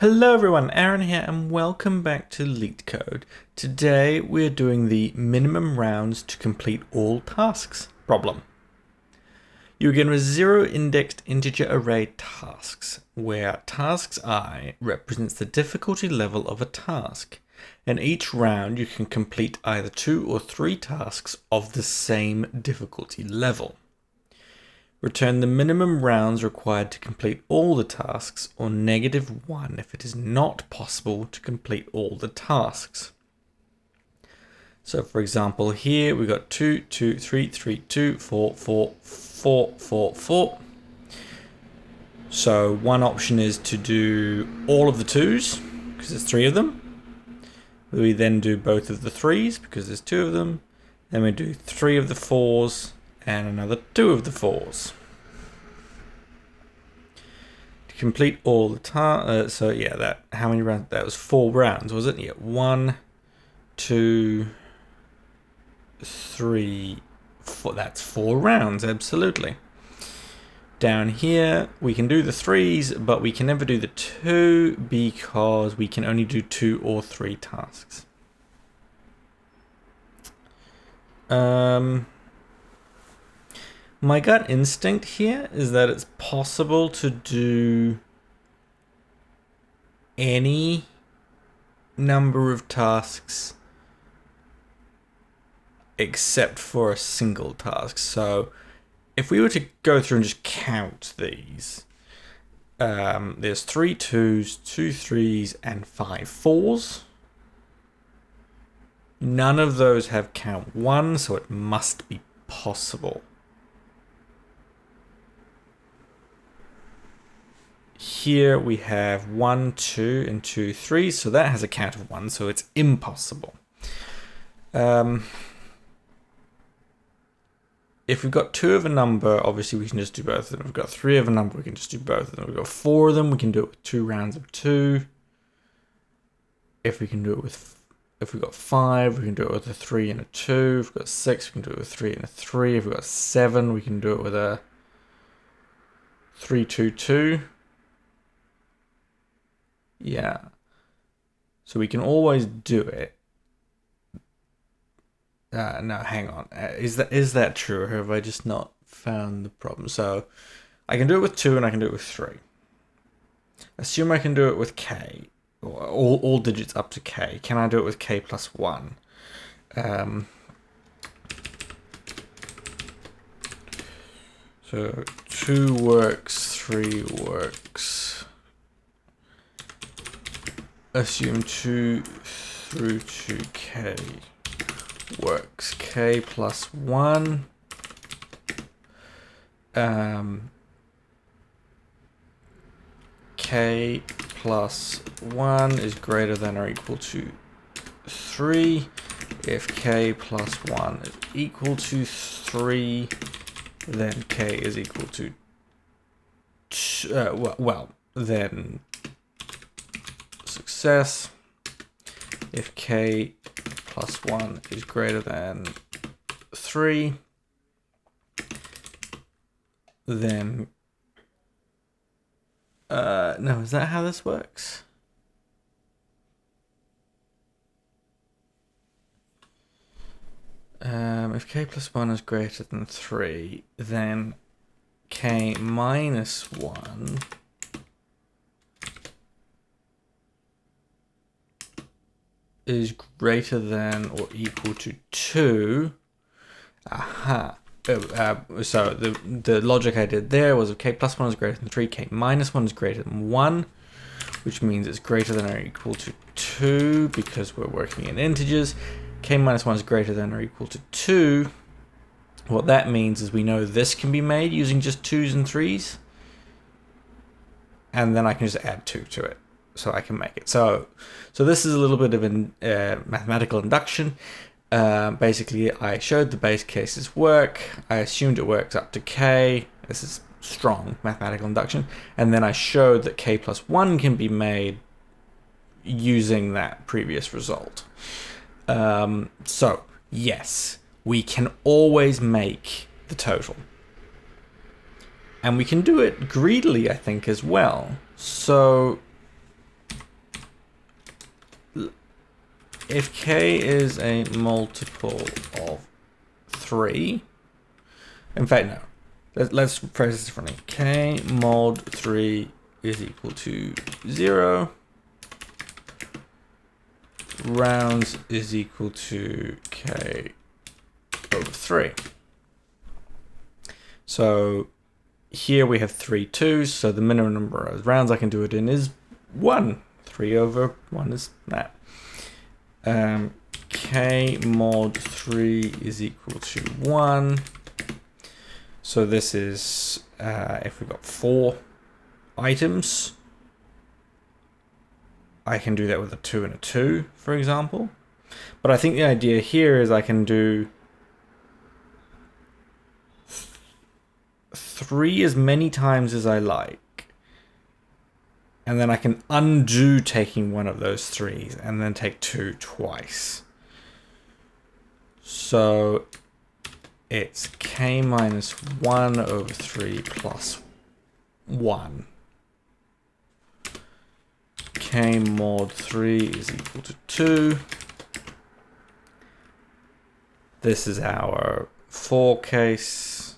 Hello everyone, Aaron here and welcome back to Leetcode. Today we're doing the minimum rounds to complete all tasks problem. You're given with zero indexed integer array tasks, where tasks I represents the difficulty level of a task. In each round you can complete either 2 or 3 tasks of the same difficulty level. Return the minimum rounds required to complete all the tasks, or -1 if it is not possible to complete all the tasks. So for example here we've got 2, 2, 3, 3, 2, 4, 4, 4, 4, 4. So one option is to do all of the 2s, because there's 3 of them. We then do both of the 3s, because there's 2 of them. Then we do 3 of the 4s, and another 2 of the 4s. To complete all the tasks, so yeah, how many rounds? That was 4 rounds, was it? Yeah, 1, 2, 3, 4. That's 4 rounds, absolutely. Down here, we can do the 3s, but we can never do the 2 because we can only do 2 or 3 tasks. My gut instinct here is that it's possible to do any number of tasks except for a single task. So if we were to go through and just count these, there's 3 2s, 2 3s, and 5 4s. None of those have count 1, so it must be possible. Here we have 1, 2, and 2 3, so that has a count of 1, so it's impossible. If we've got 2 of a number, obviously we can just do both of them. If we've got 3 of a number, we can just do both of them. If we've got 4 of them, we can do it with 2 rounds of 2. If we've got 5, we can do it with a 3 and a 2. If we've got 6, we can do it with 3 and a 3. If we've got 7, we can do it with a 3 2 2. Yeah. So we can always do it. No, hang on. Is that true, or have I just not found the problem? So I can do it with 2 and I can do it with 3. Assume I can do it with k, or all digits up to k. Can I do it with k plus 1? So 2 works, 3 works. Assume 2 through to k works. K plus 1. K plus 1 is greater than or equal to 3. If k plus 1 is equal to 3, then k is equal to then success. If k plus 1 is greater than 3, then no, is that how this works? If k plus 1 is greater than 3, then k minus 1 is greater than or equal to 2. Aha. So the logic I did there was if k plus 1 is greater than 3, k minus 1 is greater than 1, which means it's greater than or equal to 2 because we're working in integers. K minus 1 is greater than or equal to 2. What that means is we know this can be made using just 2s and 3s. And then I can just add 2 to it. So I can make it. So this is a little bit of a mathematical induction. Basically, I showed the base cases work. I assumed it works up to k. This is strong mathematical induction. And then I showed that k plus 1 can be made using that previous result. So yes, we can always make the total. And we can do it greedily, I think, as well. So if k is a multiple of 3, in fact, no. Let's phrase this differently. K mod 3 is equal to 0. Rounds is equal to k over 3. So here we have 3 2's, so the minimum number of rounds I can do it in is 1. 3 over 1 is that. K mod 3 is equal to 1. So this is, if we've got 4 items, I can do that with a 2 and a 2, for example. But I think the idea here is I can do 3 as many times as I like. And then I can undo taking one of those 3's and then take 2 twice. So it's k minus 1 over 3 plus 1. K mod 3 is equal to 2. This is our 4 case,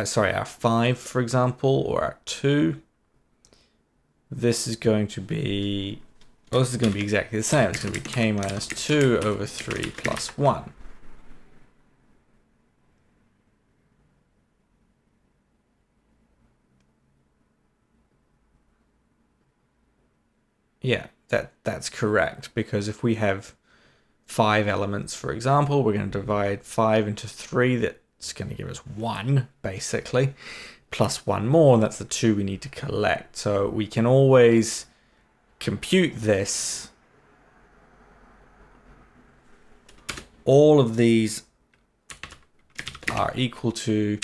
sorry, our 5, for example, or our 2. This is going to be, well, this is going to be exactly the same. It's going to be k minus 2 over 3 plus 1. Yeah, that's correct, because if we have 5 elements, for example, we're going to divide 5 into 3. That's going to give us 1, basically, plus 1 more, and that's the 2 we need to collect. So we can always compute this. All of these are equal to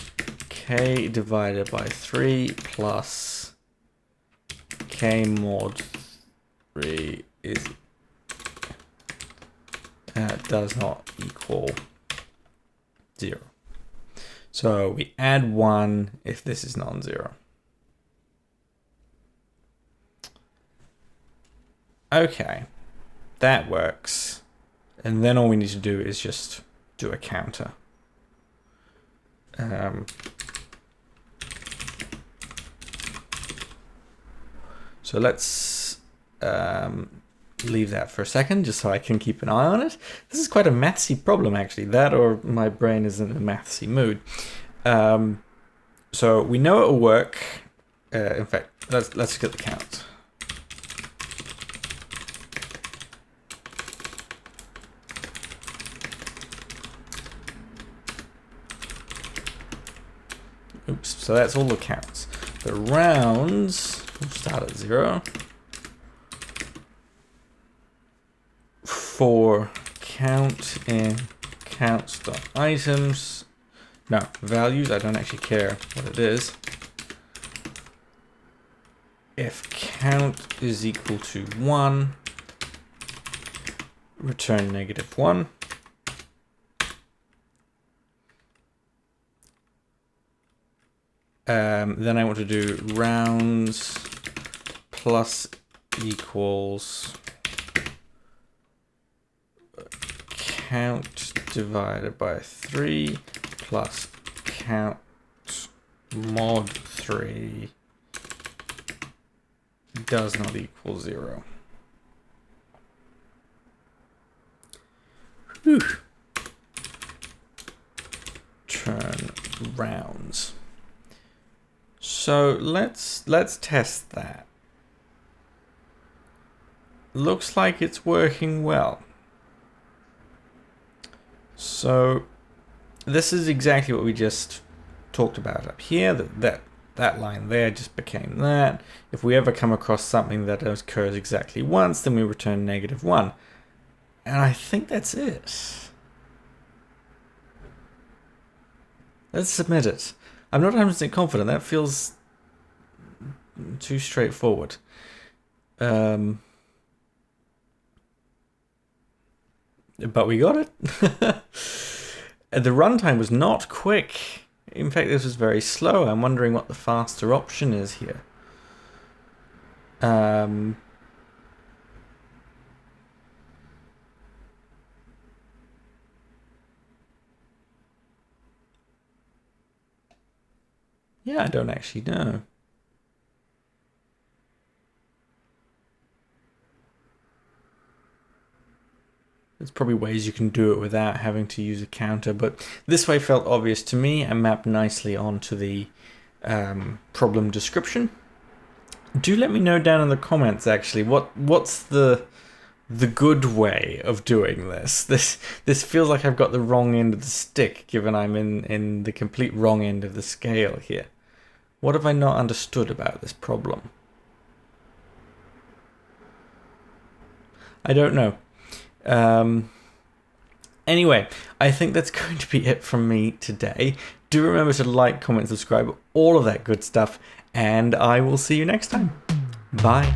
k divided by 3 plus k mod 3 is does not equal 0. So we add 1 if this is non-zero. Okay, that works. And then all we need to do is just do a counter. So let's leave that for a second, just so I can keep an eye on it. This is quite a Mathsy problem, actually. That, or my brain is in a Mathsy mood. So we know it will work. In fact, let's get the count. Oops, so that's all the counts. The rounds will start at 0. For count in counts.items, no, values, I don't actually care what it is. If count is equal to 1, return -1. Then I want to do rounds plus equals count divided by 3 plus count mod 3 does not equal 0. Whew. Turn rounds. So let's test that. Looks like it's working well. So this is exactly what we just talked about up here. That line there just became that. If we ever come across something that occurs exactly once, then we return -1. And I think that's it. Let's submit it. I'm not 100% confident. That feels too straightforward. But we got it. The runtime was not quick. In fact, this was very slow. I'm wondering what the faster option is here. Yeah, I don't actually know. There's probably ways you can do it without having to use a counter, but this way felt obvious to me and mapped nicely onto the problem description. Do let me know down in the comments actually what's the good way of doing this. This feels like I've got the wrong end of the stick, given I'm in the complete wrong end of the scale here. What have I not understood about this problem? I don't know. Anyway, I think that's going to be it from me today. Do remember to like, comment, subscribe, all of that good stuff, and I will see you next time. Bye.